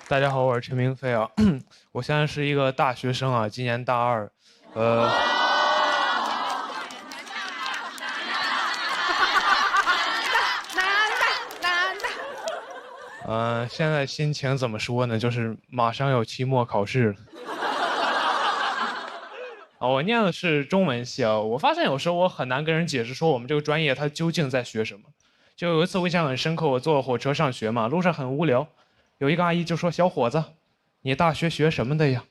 大家好，我是陈明飞啊，我现在是一个大学生啊，今年大二，呃，现在心情怎么说呢？就是马上有期末考试了。啊，我念的是中文系啊，我发现有时候我很难跟人解释说我们这个专业它究竟在学什么。就有一次我印象很深刻，我坐火车上学嘛，路上很无聊，有一个阿姨就说：“小伙子，你大学学什么的呀？”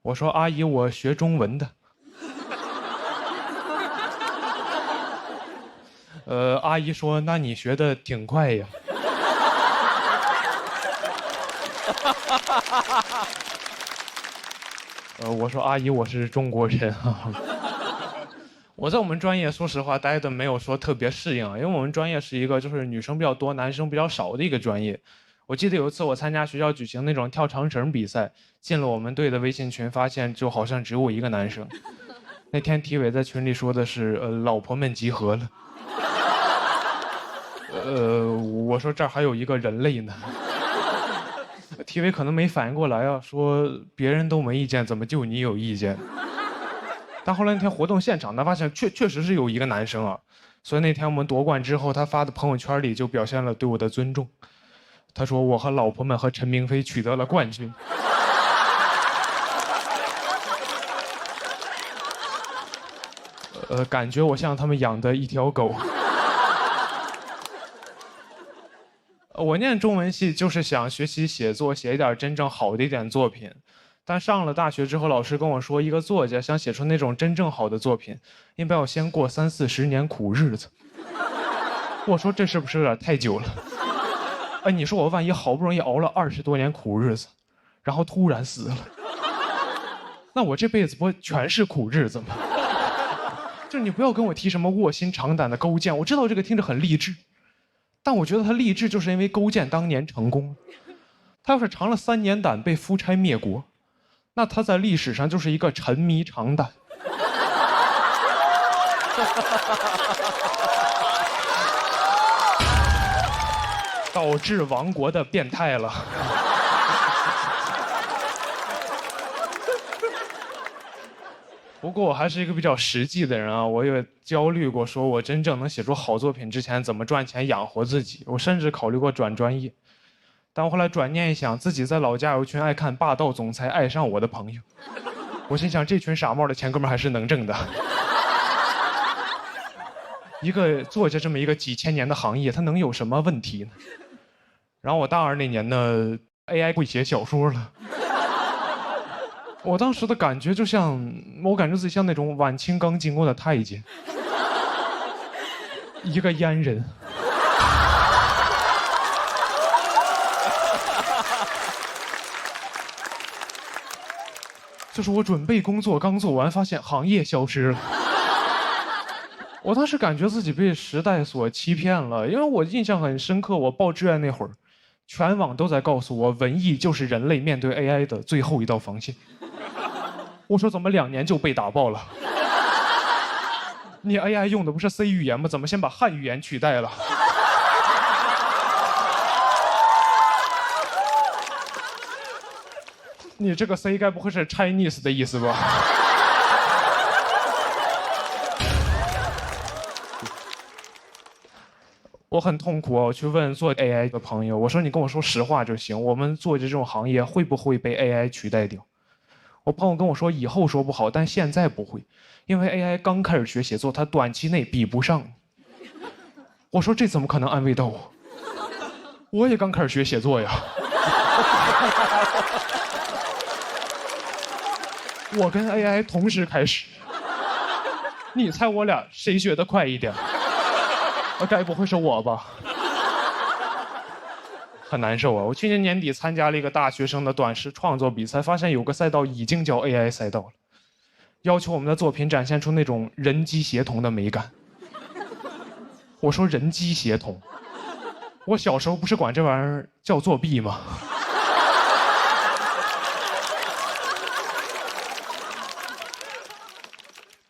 我说：“阿姨，我学中文的。”阿姨说：“那你学的挺快呀。”我说：“阿姨，我是中国人啊。”我在我们专业，说实话，待的没有说特别适应啊，因为我们专业是一个就是女生比较多、男生比较少的一个专业。我记得有一次我参加学校举行那种跳长绳比赛，进了我们队的微信群，发现就好像只有我一个男生。那天体委在群里说的是：“老婆们集合了。”我说这儿还有一个人类呢。体委可能没反应过来啊，说别人都没意见，怎么就你有意见？但后来那天活动现场，他发现确实是有一个男生啊，所以那天我们夺冠之后，他发的朋友圈里就表现了对我的尊重。他说我和老婆们和陈明飞取得了冠军。感觉我像他们养的一条狗。我念中文系就是想学习写作，写一点真正好的一点作品。但上了大学之后，老师跟我说，一个作家想写出那种真正好的作品，应该要先过30-40年苦日子。我说这是不是有点太久了？哎，你说我万一好不容易熬了20多年苦日子，然后突然死了，那我这辈子不全是苦日子吗？就你不要跟我提什么卧薪尝胆的勾践，我知道这个听着很励志，但我觉得他励志就是因为勾践当年成功。他要是尝了3年胆被夫差灭国，那他在历史上就是一个沉迷尝胆。导致亡国的变态了。不过我还是一个比较实际的人啊，我也焦虑过，说我真正能写出好作品之前怎么赚钱养活自己。我甚至考虑过转专业，但我后来转念一想，自己在老家有一群爱看霸道总裁爱上我的朋友，我心想这群傻帽的钱哥们还是能挣的。一个作家这么一个几千年的行业，它能有什么问题呢？然后我大二那年呢，AI 会写小说了。我当时的感觉就像，我感觉自己像那种晚清刚进宫的太监，一个阉人。就是我准备工作刚做完，发现行业消失了。我当时感觉自己被时代所欺骗了，因为我印象很深刻，我报志愿那会儿，全网都在告诉我，文艺就是人类面对 AI 的最后一道防线。我说怎么2年就被打爆了？你 AI 用的不是 C 语言吗？怎么先把汉语言取代了？你这个 C 该不会是 Chinese 的意思吧？我很痛苦啊！我去问做 AI 的朋友，我说你跟我说实话就行，我们做这种行业会不会被 AI 取代掉？我朋友跟我说以后说不好，但现在不会，因为 AI 刚开始学写作，它短期内比不上你。我说这怎么可能安慰到我？我也刚开始学写作呀。我跟 AI 同时开始，你猜我俩谁学得快一点？该不会是我吧？很难受啊！我去年年底参加了一个大学生的短诗创作比赛，发现有个赛道已经叫 AI 赛道了，要求我们的作品展现出那种人机协同的美感。我说人机协同，我小时候不是管这玩意儿叫作弊吗？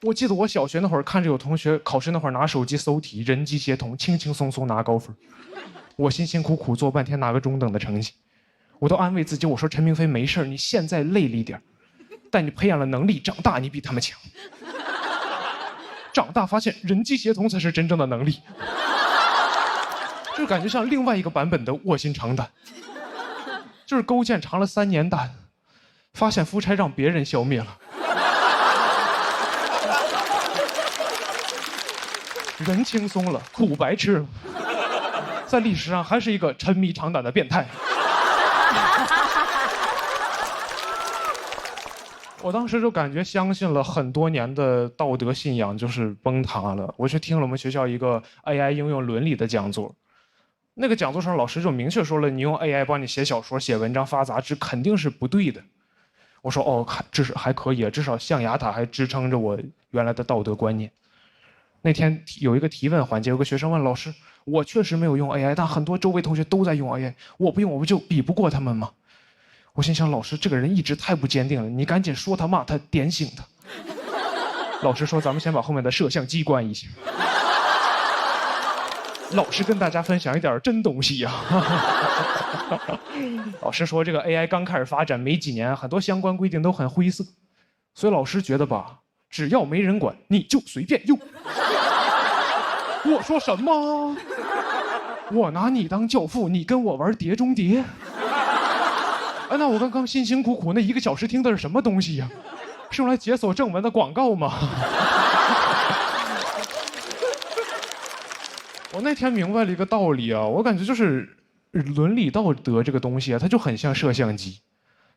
我记得我小学那会儿看着有同学考试那会儿拿手机搜题，人机协同，轻轻松松拿高分。我辛辛苦苦做半天拿个中等的成绩，我都安慰自己，我说陈明飞没事，你现在累了一点，但你培养了能力，长大你比他们强。长大发现人机协同才是真正的能力，就感觉像另外一个版本的卧薪尝胆，就是勾践尝了3年胆，发现夫差让别人消灭了。人轻松了，苦白吃了，在历史上还是一个沉迷尝胆的变态。我当时就感觉相信了很多年的道德信仰就是崩塌了。我去听了我们学校一个 AI 应用伦理的讲座，那个讲座上老师就明确说了，你用 AI 帮你写小说、写文章、发杂志肯定是不对的。我说哦，至少还可以，至少象牙塔还支撑着我原来的道德观念。那天有一个提问环节，有个学生问老师：“我确实没有用 AI， 但很多周围同学都在用 AI， 我不用我不就比不过他们吗？”我心想，老师这个人一直太不坚定了，你赶紧说他骂他，点醒他。老师说：“咱们先把后面的摄像机关一下。”老师跟大家分享一点真东西呀。老师说，这个 AI 刚开始发展没几年，很多相关规定都很灰色，所以老师觉得吧，只要没人管，你就随便用。我说什么？我拿你当教父，你跟我玩碟中谍？哎，那我刚刚辛辛苦苦那1个小时听的是什么东西呀？是用来解锁正文的广告吗？我那天明白了一个道理啊，我感觉就是伦理道德这个东西啊，它就很像摄像机，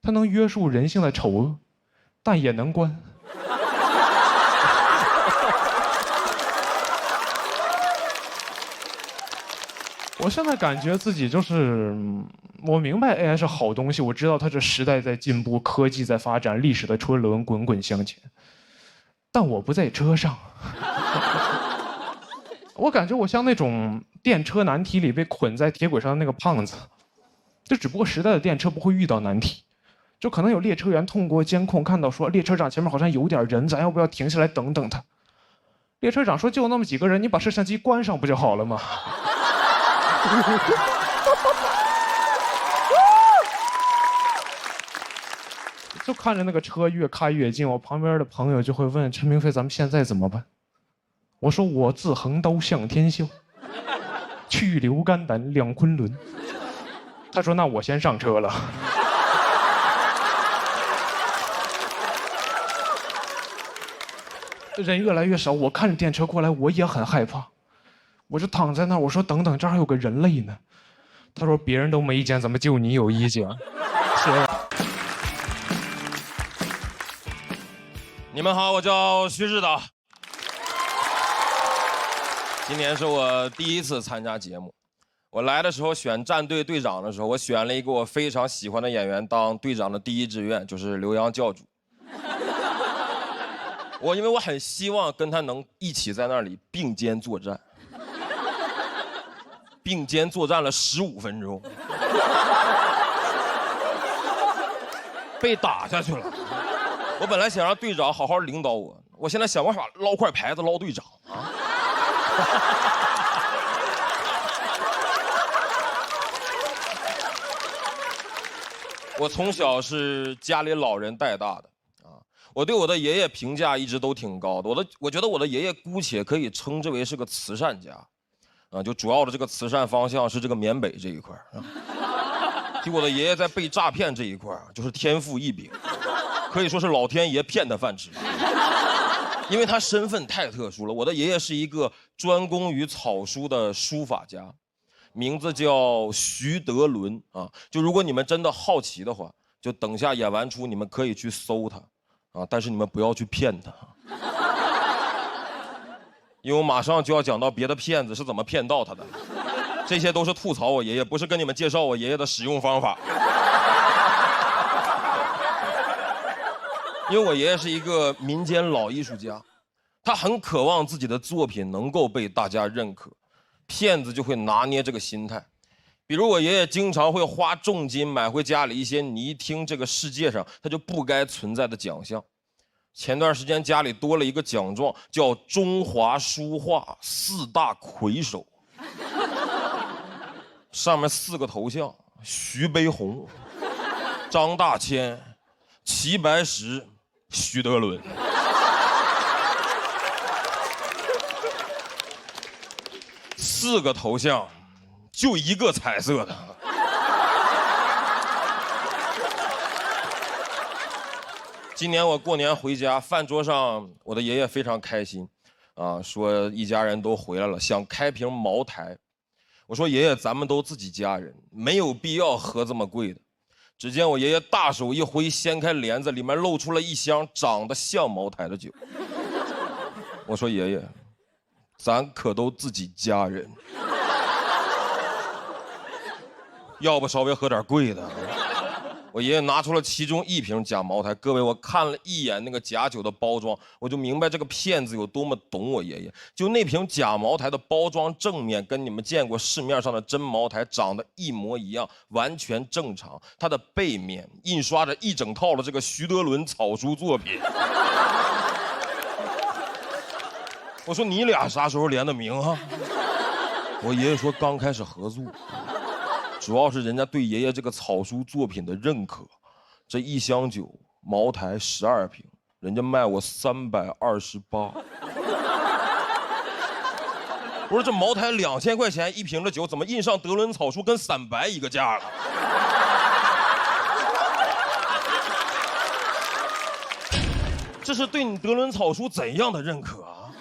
它能约束人性的丑恶，但也能关。我现在感觉自己就是，我明白 AI 是好东西，我知道它这时代在进步，科技在发展，历史的车轮滚滚向前，但我不在车上。我感觉我像那种电车难题里被捆在铁轨上的那个胖子，就只不过时代的电车不会遇到难题，就可能有列车员通过监控看到说列车长前面好像有点人，咱要不要停下来等等他？列车长说就那么几个人，你把摄像机关上不就好了吗？就看着那个车越开越近，我旁边的朋友就会问陈明飞：“咱们现在怎么办？”我说：“我自横刀向天笑，去留肝胆两昆仑。”他说：“那我先上车了。”人越来越少，我看着电车过来，我也很害怕。我就躺在那儿，我说：“等等，这儿还有个人类呢。”他说：“别人都没意见，怎么就你有意见？”是。你们好，我叫徐指导。今年是我第1次参加节目。我来的时候选战队队长的时候，我选了一个我非常喜欢的演员当队长的第1志愿，就是刘洋教主。因为我很希望跟他能一起在那里并肩作战。并肩作战了15分钟，被打下去了。我本来想让队长好好领导我，我现在想办法捞块牌子捞队长啊。我从小是家里老人带大的啊，我对我的爷爷评价一直都挺高的。我觉得我的爷爷姑且可以称之为是个慈善家。就主要的这个慈善方向是这个缅北这一块就我的爷爷在被诈骗这一块就是天赋异禀，可以说是老天爷骗他饭吃。因为他身份太特殊了，我的爷爷是一个专攻于草书的书法家，名字叫徐德伦啊。就如果你们真的好奇的话，就等下演完出你们可以去搜他啊，但是你们不要去骗他。因为我马上就要讲到别的骗子是怎么骗到他的，这些都是吐槽我爷爷，不是跟你们介绍我爷爷的使用方法。因为我爷爷是一个民间老艺术家，他很渴望自己的作品能够被大家认可，骗子就会拿捏这个心态。比如我爷爷经常会花重金买回家里一些你一听这个世界上他就不该存在的奖项。前段时间家里多了一个奖状，叫中华书画4大魁首，上面4个头像：徐悲鸿、张大千、齐白石、徐德伦。4个头像，就1个彩色的。今年我过年回家，饭桌上我的爷爷非常开心，说一家人都回来了，想开瓶茅台。我说爷爷，咱们都自己家人，没有必要喝这么贵的。只见我爷爷大手一挥，掀开帘子，里面露出了一箱长得像茅台的酒。我说爷爷，咱可都自己家人，要不稍微喝点贵的。我爷爷拿出了其中1瓶假茅台，各位，我看了一眼那个假酒的包装，我就明白这个骗子有多么懂我爷爷。就那瓶假茅台的包装正面跟你们见过市面上的真茅台长得一模一样，完全正常。它的背面印刷着一整套的这个徐德伦草书作品。我说你俩啥时候联的名啊？我爷爷说刚开始合作。主要是人家对爷爷这个草书作品的认可，这1箱酒茅台12瓶，人家卖我328。不是这茅台2000块钱1瓶的酒，怎么印上德伦草书跟散白一个价了？这是对你德伦草书怎样的认可啊？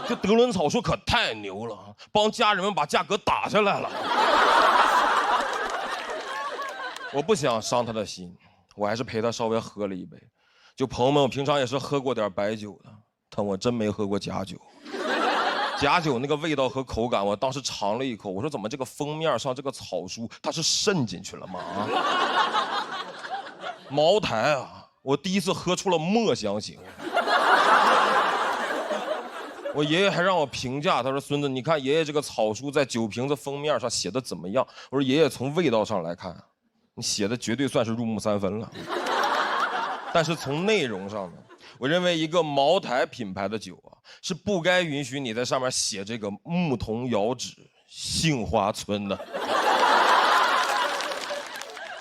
这德伦草书可太牛了，帮家人们把价格打下来了。我不想伤他的心，我还是陪他稍微喝了一杯。就朋友们，我平常也是喝过点白酒的，但我真没喝过假酒。假酒那个味道和口感，我当时尝了一口，我说怎么这个封面上这个草书它是渗进去了吗？茅台啊，我第一次喝出了墨香型。我爷爷还让我评价，他说孙子，你看爷爷这个草书在酒瓶子封面上写的怎么样？我说爷爷，从味道上来看，你写的绝对算是入木3分了。但是从内容上呢，我认为一个茅台品牌的酒啊，是不该允许你在上面写这个牧童遥指杏花村的。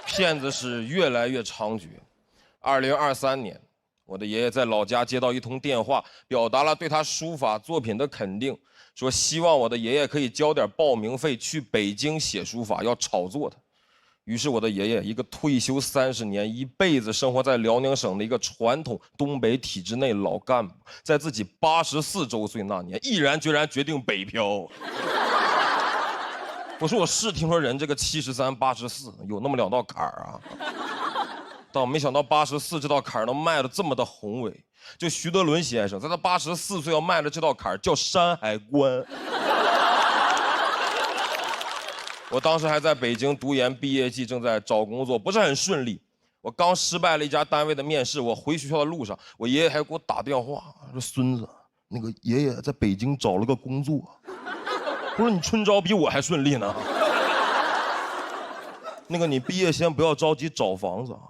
骗子是越来越猖獗。2023年，我的爷爷在老家接到一通电话，表达了对他书法作品的肯定，说希望我的爷爷可以交点报名费去北京写书法，要炒作他。于是我的爷爷，一个退休30年、一辈子生活在辽宁省的一个传统东北体制内老干部，在自己84周岁那年，毅然决然决定北漂。我说我是听说人这个73、84有那么2道坎儿啊，但我没想到84这道坎儿能迈得这么的宏伟。就徐德伦先生在他84岁要迈的这道坎儿叫山海关。我当时还在北京读研，毕业季正在找工作，不是很顺利。我刚失败了一家单位的面试，我回学校的路上，我爷爷还给我打电话，说孙子，那个爷爷在北京找了个工作。我说你春招比我还顺利呢。那个你毕业先不要着急找房子啊，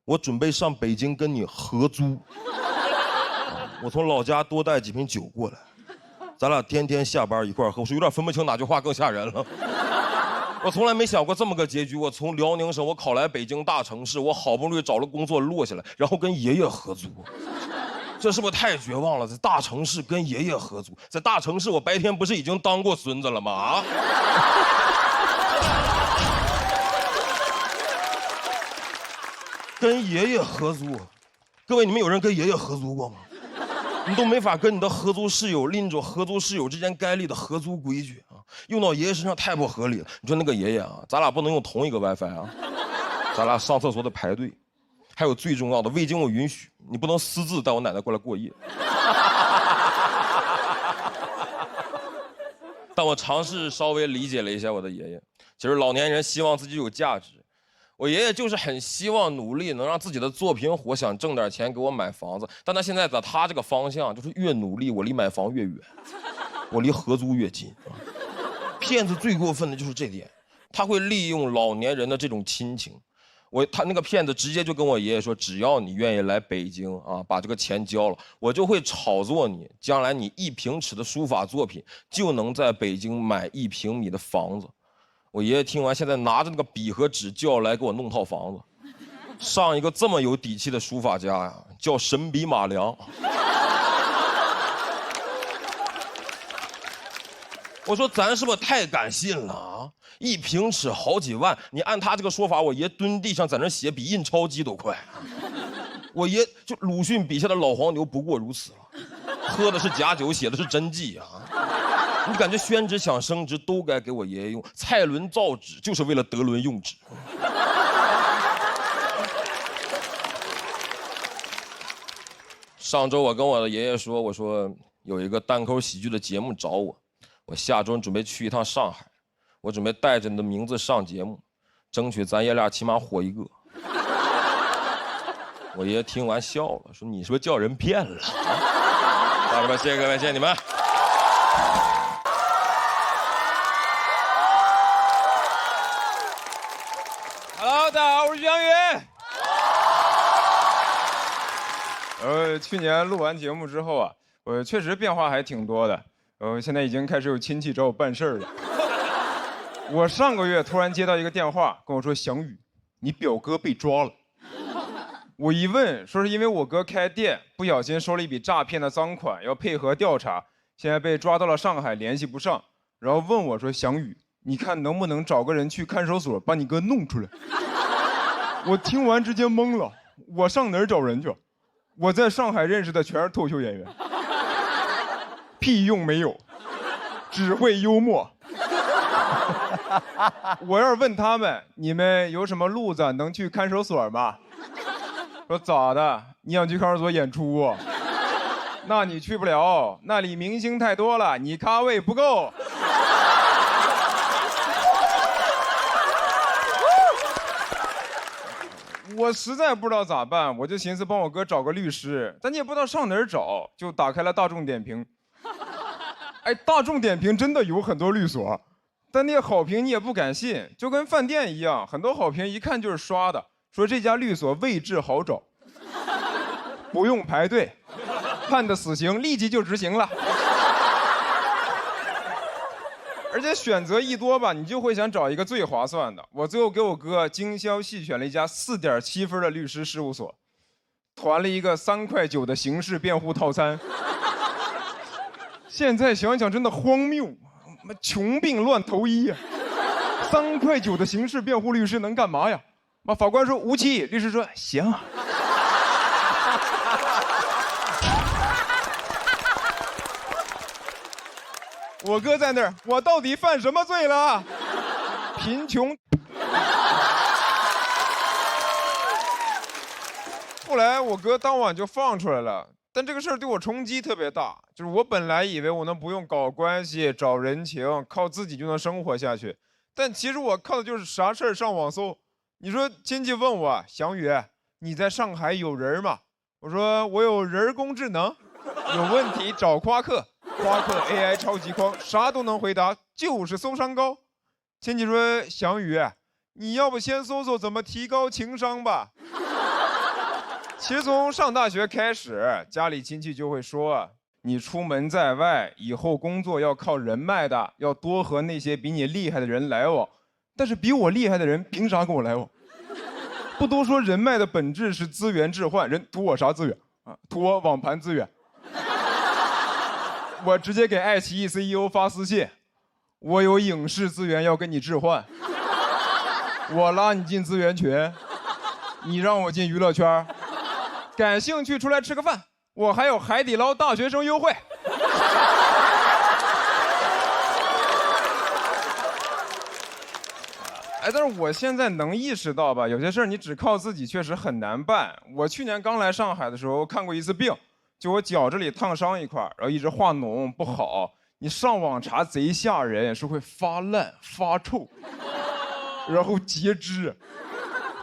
我准备上北京跟你合租。我从老家多带几瓶酒过来，咱俩天天下班一块喝。我说有点分不清哪句话更吓人了。我从来没想过这么个结局。我从辽宁省，我考来北京大城市，我好不容易找了工作落下来，然后跟爷爷合租，这是不是太绝望了？在大城市跟爷爷合租，在大城市我白天不是已经当过孙子了吗？啊！跟爷爷合租，各位你们有人跟爷爷合租过吗？你都没法跟你的合租室友拎着合租室友之间该立的合租规矩啊，用到爷爷身上太不合理了。你说那个爷爷啊，咱俩不能用同一个 WiFi 啊，咱俩上厕所得排队。还有最重要的，未经我允许，你不能私自带我奶奶过来过夜。但我尝试稍微理解了一下我的爷爷，其实老年人希望自己有价值。我爷爷就是很希望努力能让自己的作品火，想挣点钱给我买房子。但他现在在他这个方向，就是越努力，我离买房越远，我离合租越近。骗子最过分的就是这点，他会利用老年人的这种亲情。他那个骗子直接就跟我爷爷说，只要你愿意来北京啊，把这个钱交了，我就会炒作你，将来你1平尺的书法作品就能在北京买1平米的房子。我爷爷听完，现在拿着那个笔和纸就要来给我弄套房子。上一个这么有底气的书法家呀，叫神笔马良。我说咱是不是太敢信了啊？一平尺好几万，你按他这个说法，我爷蹲地上在那写比印钞机都快。我爷就鲁迅笔下的老黄牛不过如此了，喝的是假酒，写的是真迹啊！你感觉宣纸想升值都该给我爷爷用，蔡伦造纸就是为了德伦用纸。上周我跟我的爷爷说，我说有一个单口喜剧的节目找我，我下周准备去一趟上海，我准备带着你的名字上节目，争取咱爷俩起码火一个。我爷爷听完笑了，说你是不是叫人骗了？好了吧，谢谢各位，谢谢你们。Hello， 大家好，我是徐翔宇。去年录完节目之后啊，我确实变化还挺多的。现在已经开始有亲戚找我办事儿了。我上个月突然接到一个电话，跟我说：“翔宇，你表哥被抓了。”我一问，说是因为我哥开店不小心收了一笔诈骗的赃款，要配合调查，现在被抓到了上海，联系不上。然后问我说：“翔宇，你看能不能找个人去看守所把你哥弄出来？”我听完直接懵了，我上哪儿找人去？我在上海认识的全是脱口秀演员，屁用没有，只会幽默。我要是问他们，你们有什么路子能去看守所吗？说咋的？你想去看守所演出啊？那你去不了，那里明星太多了，你咖位不够。我实在不知道咋办，我就寻思帮我哥找个律师，但你也不知道上哪儿找，就打开了大众点评。哎，大众点评真的有很多律所，但那好评你也不敢信，就跟饭店一样，很多好评一看就是刷的，说这家律所位置好找，不用排队，判的死刑立即就执行了。而且选择一多吧，你就会想找一个最划算的。我最后给我哥精挑细选了一家4.7分的律师事务所，团了一个3.9块的刑事辩护套餐。现在想想真的荒谬，穷病乱投医呀！3.9块的刑事辩护律师能干嘛呀？法官说无期，律师说行。我哥在那儿，我到底犯什么罪了？贫穷。后来我哥当晚就放出来了，但这个事儿对我冲击特别大。就是我本来以为我能不用搞关系、找人情，靠自己就能生活下去，但其实我靠的就是啥事儿上网搜。你说亲戚问我，翔宇，你在上海有人吗？我说我有人工智能，有问题找夸克。夸克 AI 超级框，啥都能回答，就是搜商高。亲戚说：“翔宇，你要不先搜搜怎么提高情商吧？”其实从上大学开始，家里亲戚就会说：“你出门在外，以后工作要靠人脉的，要多和那些比你厉害的人来往。但是比我厉害的人凭啥跟我来往？不都说人脉的本质是资源置换，人图我啥资源啊？图我网盘资源。”我直接给爱奇艺 CEO 发私信，我有影视资源要跟你置换，我拉你进资源群，你让我进娱乐圈，感兴趣出来吃个饭，我还有海底捞大学生优惠。哎，但是我现在能意识到吧，有些事儿你只靠自己确实很难办。我去年刚来上海的时候看过一次病。就我脚这里烫伤一块，然后一直化脓不好，你上网查贼吓人，说会发烂发臭，然后截肢。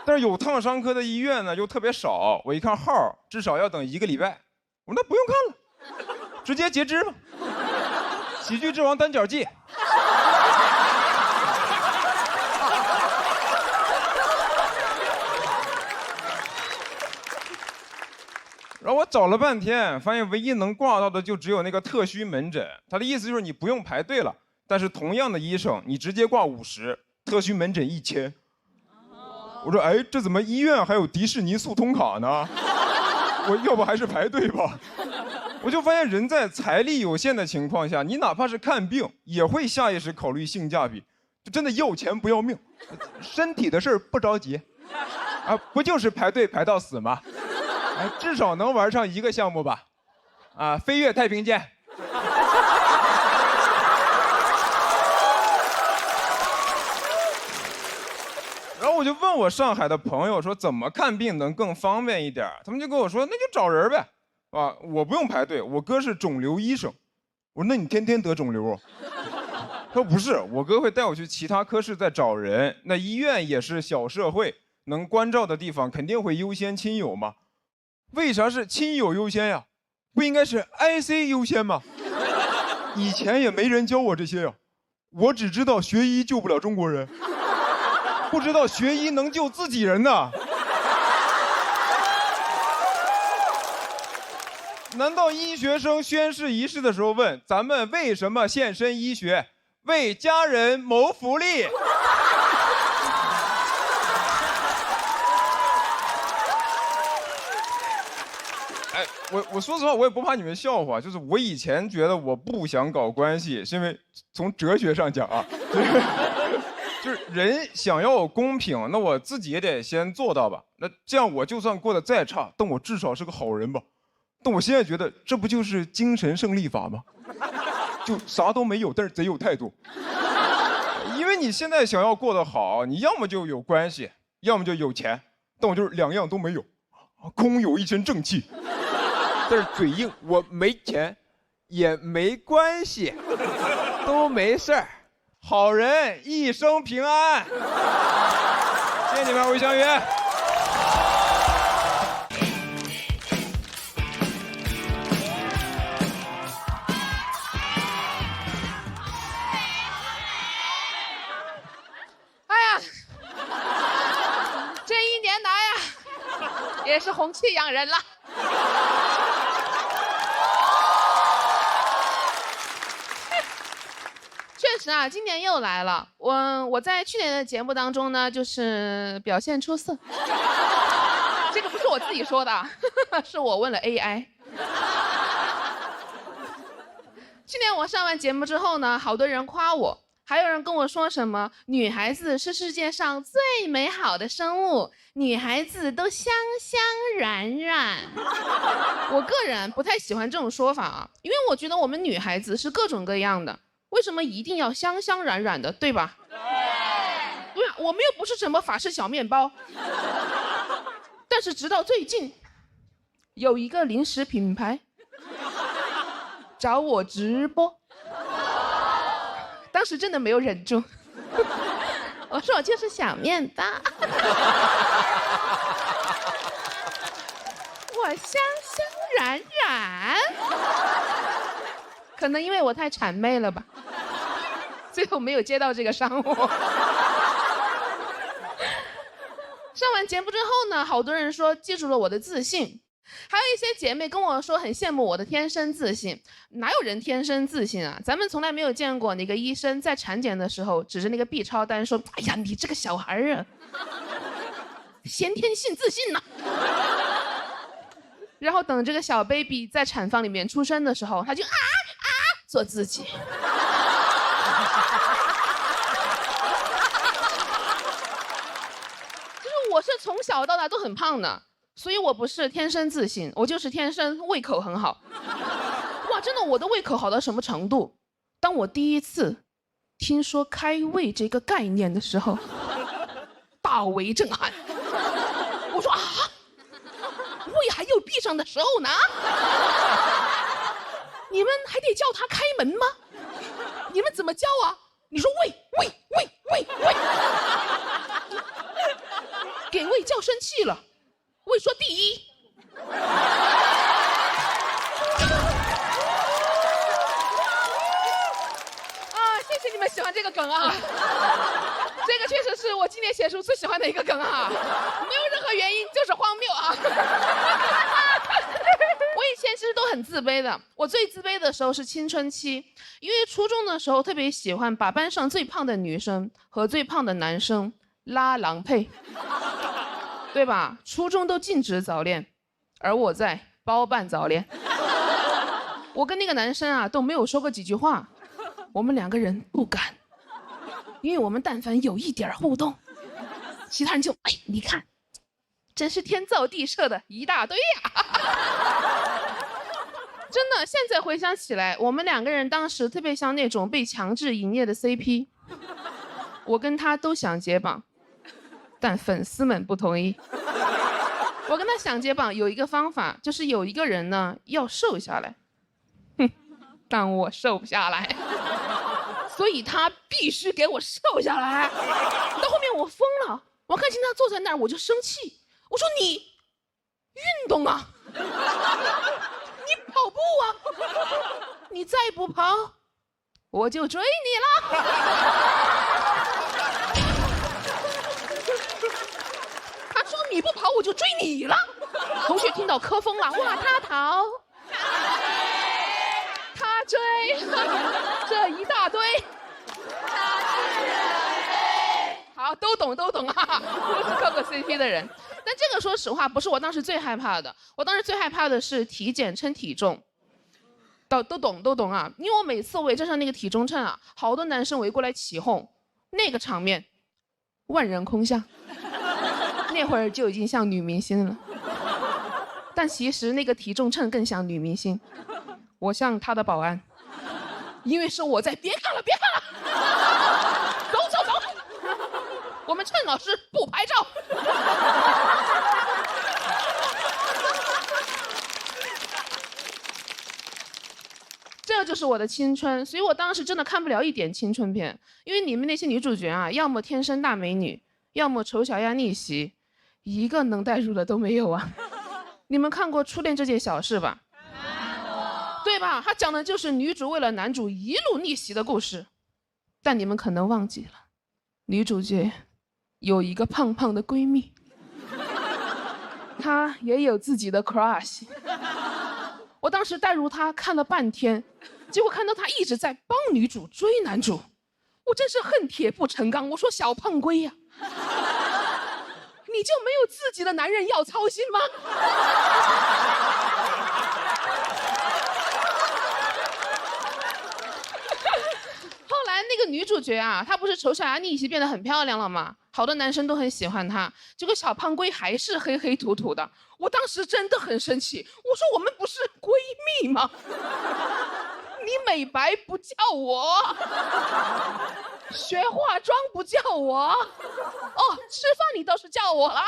但是有烫伤科的医院呢又特别少，我一看号至少要等1个礼拜，我说那不用看了，直接截肢吧。喜剧之王单脚记。然后我找了半天，发现唯一能挂到的就只有那个特需门诊。他的意思就是你不用排队了，但是同样的医生，你直接挂50，特需门诊1000。我说哎，这怎么医院还有迪士尼速通卡呢？我要不还是排队吧。我就发现人在财力有限的情况下，你哪怕是看病，也会下意识考虑性价比，就真的要钱不要命。身体的事儿不着急，啊，不就是排队排到死吗？哎，至少能玩上1个项目吧，啊，飞越太平间。然后我就问我上海的朋友说，怎么看病能更方便一点？他们就跟我说，那就找人呗，啊，我不用排队，我哥是肿瘤医生。我说那你天天得肿瘤啊？他说不是，我哥会带我去其他科室再找人。那医院也是小社会，能关照的地方肯定会优先亲友嘛。为啥是亲友优先呀？不应该是 IC 优先吗？以前也没人教我这些呀，我只知道学医救不了中国人。不知道学医能救自己人呢？难道医学生宣誓仪式的时候问咱们为什么献身医学？为家人谋福利。哎，我说实话，我也不怕你们笑话，就是我以前觉得我不想搞关系，是因为从哲学上讲啊。就是人想要公平，那我自己也得先做到吧。那这样我就算过得再差，但我至少是个好人吧。但我现在觉得，这不就是精神胜利法吗？就啥都没有，但是贼有态度。因为你现在想要过得好，你要么就有关系，要么就有钱。但我就是2样都没有，空有一身正气，但是嘴硬。我没钱，也没关系，都没事儿。好人一生平安。谢谢你们，我是香云。哎呀，这1年来呀，也是红气养人了。确实啊，今年又来了。我在去年的节目当中呢，就是表现出色。这个不是我自己说的，是我问了 AI。去年我上完节目之后呢，好多人夸我，还有人跟我说什么女孩子是世界上最美好的生物，女孩子都香香软软。我个人不太喜欢这种说法啊，因为我觉得我们女孩子是各种各样的。为什么一定要香香软软的，对吧？对啊，我们又不是什么法式小面包。但是直到最近，有一个零食品牌找我直播，当时真的没有忍住，我说我就是小面包，我香香软软。可能因为我太谄媚了吧，最后没有接到这个商务。上完节目之后呢，好多人说记住了我的自信，还有一些姐妹跟我说很羡慕我的天生自信。哪有人天生自信啊？咱们从来没有见过哪个医生在产检的时候指着那个 B 超单说：“哎呀，你这个小孩啊，先天性自信呐。”然后等这个小 baby 在产房里面出生的时候，他就做自己。就是我是从小到大都很胖的，所以我不是天生自信，我就是天生胃口很好。哇，真的，我的胃口好到什么程度？当我第一次听说开胃这个概念的时候，大为震撼。我说啊，胃还有闭上的时候呢？你们还得叫他开门吗？你们怎么叫啊？你说喂喂喂喂喂，给胃叫生气了。胃说第一。谢谢你们喜欢这个梗啊，这个确实是我今年写书最喜欢的一个梗啊，没有任何原因，就是荒谬啊。我以前其实都很自卑的，我最自卑的时候是青春期，因为初中的时候特别喜欢把班上最胖的女生和最胖的男生拉郎配。对吧？初中都禁止早恋，而我在包办早恋。我跟那个男生啊都没有说过几句话，我们2个人不敢，因为我们但凡有一点互动，其他人就你看，真是天造地设的一大堆呀。真的，现在回想起来，我们2个人当时特别像那种被强制营业的 CP。我跟他都想解绑，但粉丝们不同意。我跟他想解绑有一个方法，就是有一个人呢要瘦下来，但我瘦不下来，所以他必须给我瘦下来。到后面我疯了，我看见他坐在那儿我就生气，我说你运动啊，你跑步啊，你再不跑我就追你了。他说你不跑我就追你了。同学听到磕疯了，哇，他逃，他追，这一大堆。好，都懂啊，都是磕过 CP 的人。但这个说实话不是我当时最害怕的，我当时最害怕的是体检称体重。都懂啊，因为我每次我也站上那个体重秤啊，好多男生围过来起哄，那个场面万人空巷。那会儿就已经像女明星了，但其实那个体重秤更像女明星，我像她的保安，因为是我在。别看了，走，我们称老师不拍照。这就是我的青春，所以我当时真的看不了一点青春片，因为你们那些女主角啊，要么天生大美女，要么丑小鸭逆袭，一个能代入的都没有啊。你们看过《初恋这件小事》吧？对吧？它讲的就是女主为了男主一路逆袭的故事，但你们可能忘记了，女主角有一个胖胖的闺蜜，她也有自己的 crush。我当时带入她看了半天，结果看到她一直在帮女主追男主，我真是恨铁不成钢。我说小胖龟呀，你就没有自己的男人要操心吗？后来那个女主角啊，她不是丑小鸭逆袭变得很漂亮了吗？好多男生都很喜欢她，结果小胖龟还是黑黑土土的。我当时真的很生气，我说我们不是闺蜜吗？你美白不叫我，学化妆不叫我，哦，吃饭你倒是叫我了。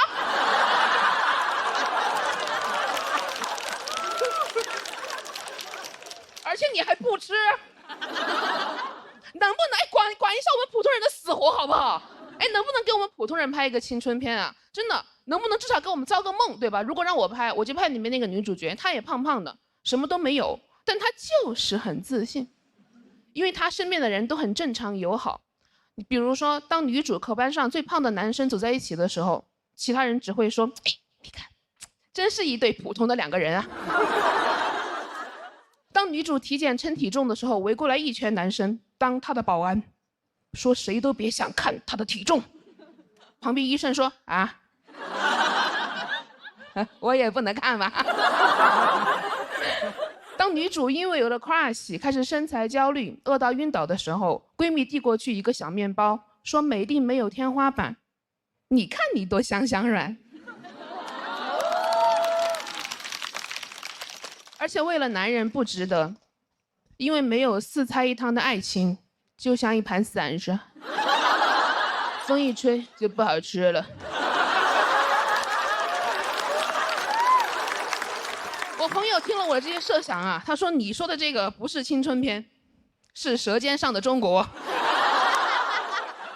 而且你还不吃，能不能管一下我们普通人的死活好不好？能不能给我们普通人拍一个青春片啊？真的，能不能至少给我们造个梦，对吧？如果让我拍，我就拍里面那个女主角，她也胖胖的，什么都没有，但她就是很自信，因为她身边的人都很正常友好。比如说，当女主和班上最胖的男生走在一起的时候，其他人只会说：“你看，真是一对普通的2个人啊。”当女主体检称体重的时候，围过来一圈男生当她的保安，说谁都别想看她的体重。旁边医生说：“啊，我也不能看吧。”当女主因为有了 crush 开始身材焦虑饿到晕倒的时候，闺蜜递过去一个小面包，说美丽没有天花板，你看你多香香软。而且为了男人不值得，因为没有4菜1汤的爱情就像一盘散沙，风一吹就不好吃了。我朋友听了我的这些设想啊，他说你说的这个不是青春片，是舌尖上的中国。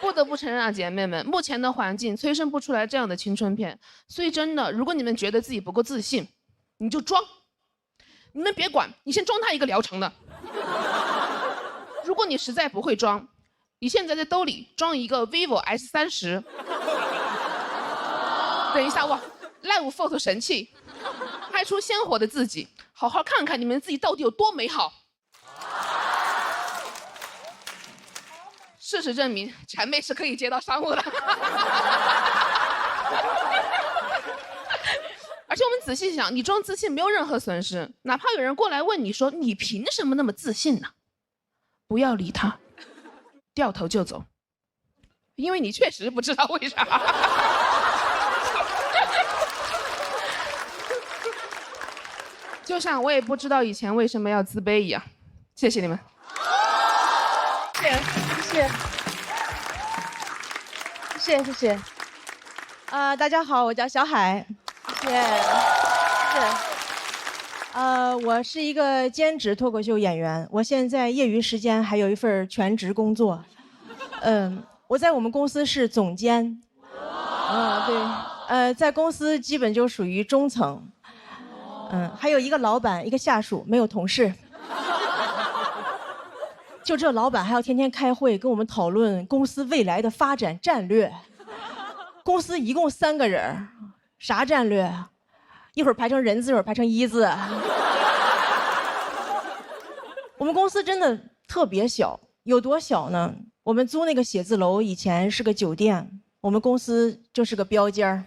不得不承认啊，姐妹们，目前的环境催生不出来这样的青春片，所以真的，如果你们觉得自己不够自信，你就装，你们别管，你先装他一个疗程的。如果你实在不会装，你现在在兜里装一个 vivo S30，等一下哇 ，Live Photo 神器，拍出鲜活的自己，好好看看你们自己到底有多美好。事实证明，谄媚是可以接到商务的。仔细想，你装自信没有任何损失，哪怕有人过来问你说你凭什么那么自信呢？不要理他，掉头就走，因为你确实不知道为啥。就像我也不知道以前为什么要自卑一样。谢谢你们。谢谢。大家好，我叫小海，谢谢。我是一个兼职脱口秀演员，我现在业余时间还有一份全职工作。我在我们公司是总监。对。在公司基本就属于中层。还有一个老板，一个下属，没有同事。就这老板还要天天开会跟我们讨论公司未来的发展战略。公司一共3个人，啥战略？一会儿排成人字，一会儿排成一字。我们公司真的特别小，有多小呢？我们租那个写字楼以前是个酒店，我们公司就是个标间儿。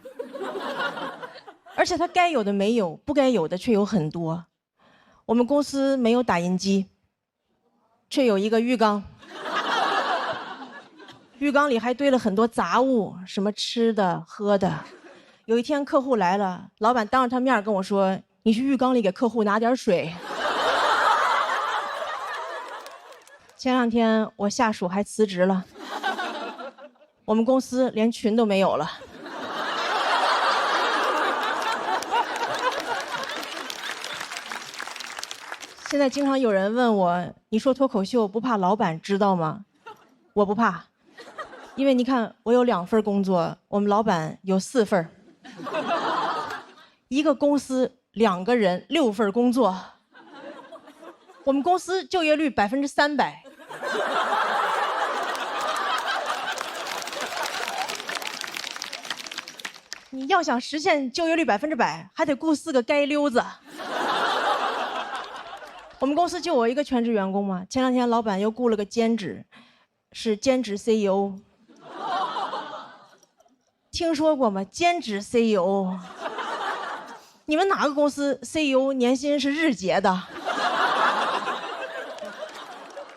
而且它该有的没有，不该有的却有很多。我们公司没有打印机，却有一个浴缸。浴缸里还堆了很多杂物，什么吃的喝的。有一天客户来了，老板当着他面跟我说：“你去浴缸里给客户拿点水。”前2天我下属还辞职了，我们公司连群都没有了。现在经常有人问我，你说脱口秀不怕老板知道吗？我不怕，因为你看我有2份工作，我们老板有4份。一个公司2个人6份工作，我们公司就业率300%。你要想实现就业率100%，还得雇4个街溜子。我们公司就我一个全职员工嘛，前2天老板又雇了个兼职，是兼职 CEO。听说过吗？兼职 CEO。你们哪个公司 CEO 年薪是日结的？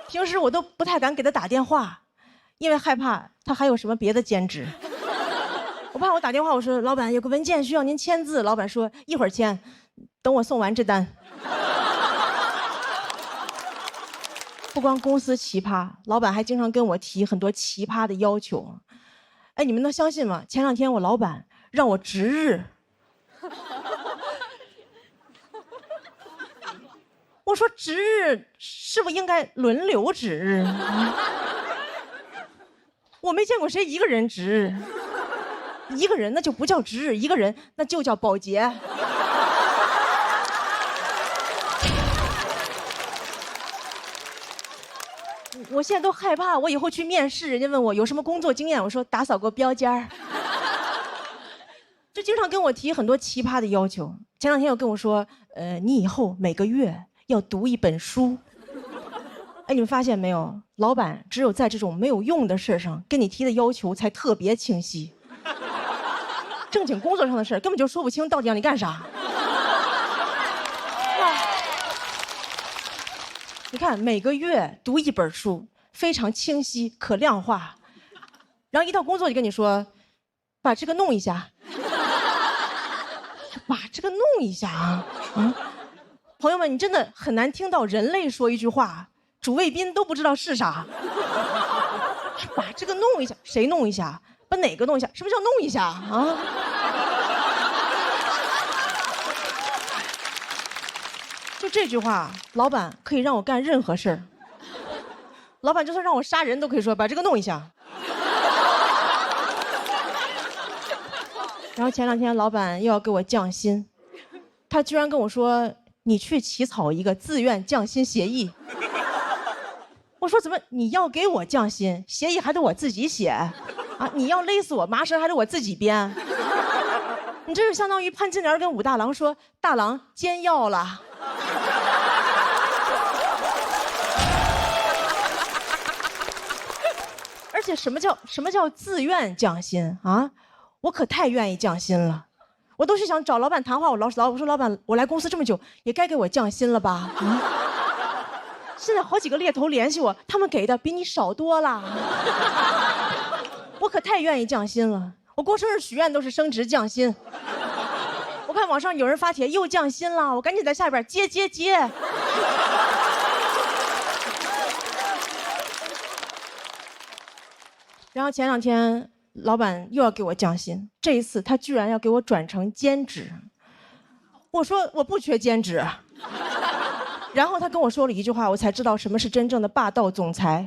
平时我都不太敢给他打电话，因为害怕他还有什么别的兼职。我怕我打电话，我说老板有个文件需要您签字，老板说一会儿签，等我送完这单。不光公司奇葩，老板还经常跟我提很多奇葩的要求。哎，你们能相信吗？前2天我老板让我值日。我说值日是不是应该轮流值日？我没见过谁一个人值日，一个人那就不叫值日，一个人那就叫保洁。我现在都害怕，我以后去面试，人家问我有什么工作经验，我说打扫过标间儿。就经常跟我提很多奇葩的要求。前2天又跟我说，你以后每个月要读1本书。哎，你们发现没有？老板只有在这种没有用的事上跟你提的要求才特别清晰，正经工作上的事根本就说不清到底让你干啥。你看每个月读1本书，非常清晰可量化，然后一到工作就跟你说，把这个弄一下，把这个弄一下啊！朋友们，你真的很难听到人类说一句话，主谓宾都不知道是啥。把这个弄一下，谁弄一下？把哪个弄一下？什么叫弄一下啊？就这句话，老板可以让我干任何事儿。老板就算让我杀人都可以说把这个弄一下。然后前2天老板又要给我降薪，他居然跟我说你去起草一个自愿降薪协议。我说怎么你要给我降薪，协议还得我自己写啊？你要勒死我麻绳还得我自己编？你这就相当于潘金莲跟武大郎说大郎煎药了。而且什么叫自愿降薪啊？我可太愿意降薪了。我都是想找老板谈话，我说老板，我来公司这么久，也该给我降薪了吧？现在好几个猎头联系我，他们给的比你少多了。我可太愿意降薪了，我过生日许愿都是升职降薪。我看网上有人发帖又降薪了，我赶紧在下边接。然后前2天老板又要给我降薪，这一次他居然要给我转成兼职。我说我不缺兼职。然后他跟我说了一句话，我才知道什么是真正的霸道总裁。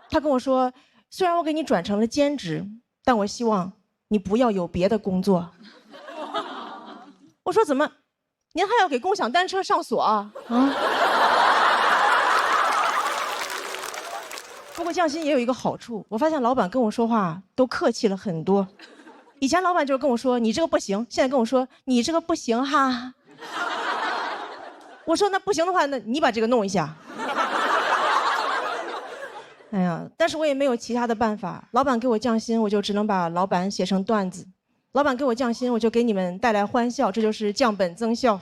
他跟我说，虽然我给你转成了兼职，但我希望你不要有别的工作。我说怎么，您还要给共享单车上锁啊？不过降薪也有一个好处，我发现老板跟我说话都客气了很多。以前老板就是跟我说你这个不行，现在跟我说你这个不行哈。我说那不行的话，那你把这个弄一下。哎呀，但是我也没有其他的办法。老板给我降薪，我就只能把老板写成段子；老板给我降薪，我就给你们带来欢笑，这就是降本增效。